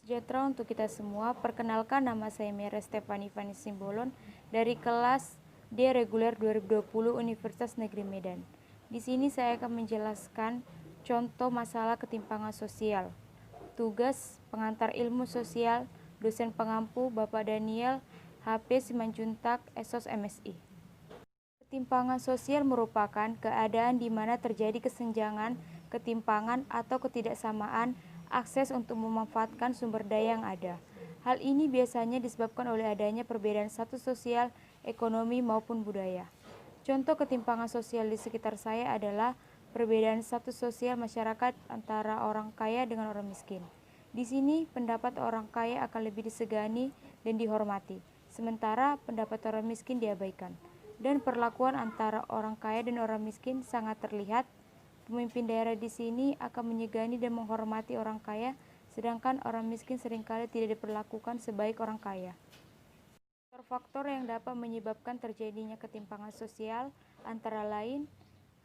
Sejahtera untuk kita semua. Perkenalkan, nama saya Mera Stefani Fani Simbolon dari kelas D reguler 2020 Universitas Negeri Medan. Di sini saya akan menjelaskan contoh masalah ketimpangan sosial. Tugas pengantar ilmu sosial, dosen pengampu Bapak Daniel HP Simanjuntak, Esos MSI. Ketimpangan sosial merupakan keadaan di mana terjadi kesenjangan, ketimpangan, atau ketidaksamaan akses untuk memanfaatkan sumber daya yang ada. Hal ini biasanya disebabkan oleh adanya perbedaan status sosial, ekonomi, maupun budaya. Contoh ketimpangan sosial di sekitar saya adalah perbedaan status sosial masyarakat antara orang kaya dengan orang miskin. Di sini, pendapat orang kaya akan lebih disegani dan dihormati, sementara pendapat orang miskin diabaikan. Dan perlakuan antara orang kaya dan orang miskin sangat terlihat. Pemimpin daerah di sini akan menyegani dan menghormati orang kaya, sedangkan orang miskin seringkali tidak diperlakukan sebaik orang kaya. Faktor yang dapat menyebabkan terjadinya ketimpangan sosial antara lain,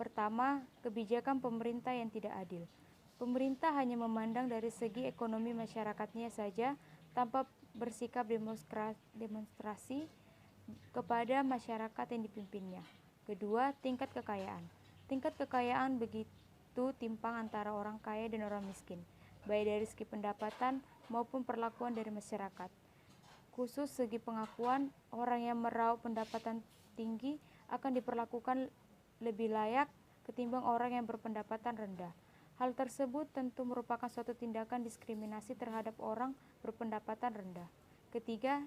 pertama, kebijakan pemerintah yang tidak adil. Pemerintah hanya memandang dari segi ekonomi masyarakatnya saja tanpa bersikap demonstrasi kepada masyarakat yang dipimpinnya. Kedua, tingkat kekayaan. Tingkat kekayaan begitu timpang antara orang kaya dan orang miskin, baik dari segi pendapatan maupun perlakuan dari masyarakat. Khusus segi pengakuan, orang yang meraup pendapatan tinggi akan diperlakukan lebih layak ketimbang orang yang berpendapatan rendah. Hal tersebut tentu merupakan suatu tindakan diskriminasi terhadap orang berpendapatan rendah. Ketiga,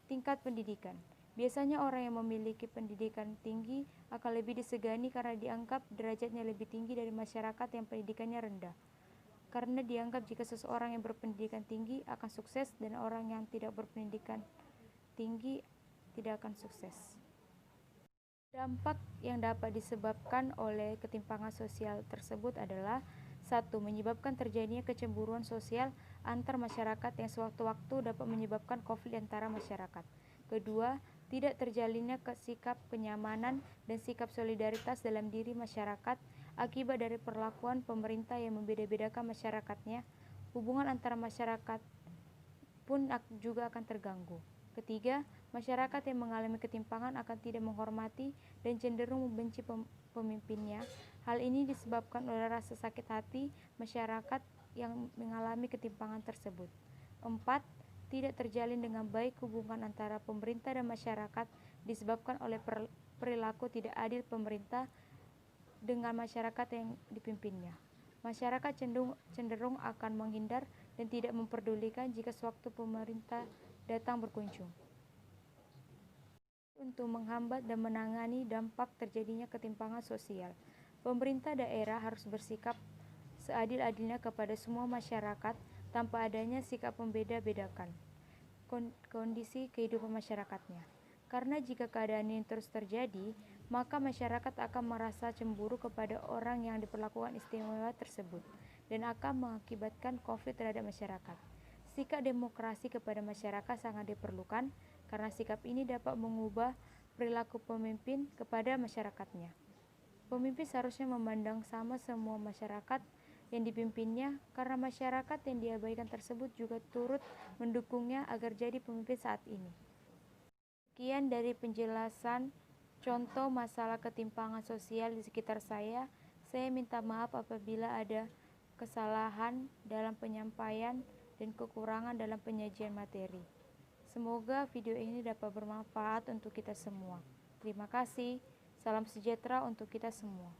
tingkat pendidikan. Biasanya orang yang memiliki pendidikan tinggi akan lebih disegani karena dianggap derajatnya lebih tinggi dari masyarakat yang pendidikannya rendah. Karena dianggap jika seseorang yang berpendidikan tinggi akan sukses dan orang yang tidak berpendidikan tinggi tidak akan sukses. Dampak yang dapat disebabkan oleh ketimpangan sosial tersebut adalah: 1. Menyebabkan terjadinya kecemburuan sosial antar masyarakat yang sewaktu-waktu dapat menyebabkan konflik antara masyarakat. Kedua, tidak terjalinnya sikap kenyamanan dan sikap solidaritas dalam diri masyarakat akibat dari perlakuan pemerintah yang membeda-bedakan masyarakatnya. Hubungan antara masyarakat pun juga akan terganggu. Ketiga, masyarakat yang mengalami ketimpangan akan tidak menghormati dan cenderung membenci pemimpinnya. Hal ini disebabkan oleh rasa sakit hati masyarakat yang mengalami ketimpangan tersebut. 4. Tidak terjalin dengan baik hubungan antara pemerintah dan masyarakat disebabkan oleh perilaku tidak adil pemerintah dengan masyarakat yang dipimpinnya. Masyarakat cenderung akan menghindar dan tidak memperdulikan jika sewaktu pemerintah datang berkunjung. Untuk menghambat dan menangani dampak terjadinya ketimpangan sosial, pemerintah daerah harus bersikap seadil-adilnya kepada semua masyarakat tanpa adanya sikap membeda-bedakan kondisi kehidupan masyarakatnya. Karena jika keadaan ini terus terjadi, maka masyarakat akan merasa cemburu kepada orang yang diperlakukan istimewa tersebut dan akan mengakibatkan konflik terhadap masyarakat. Sikap demokrasi kepada masyarakat sangat diperlukan karena sikap ini dapat mengubah perilaku pemimpin kepada masyarakatnya. Pemimpin seharusnya memandang sama semua masyarakat yang dipimpinnya karena masyarakat yang diabaikan tersebut juga turut mendukungnya agar jadi pemimpin saat ini. Sekian dari penjelasan contoh masalah ketimpangan sosial di sekitar saya. Saya minta maaf apabila ada kesalahan dalam penyampaian dan kekurangan dalam penyajian materi. Semoga video ini dapat bermanfaat untuk kita semua. Terima kasih. Salam sejahtera untuk kita semua.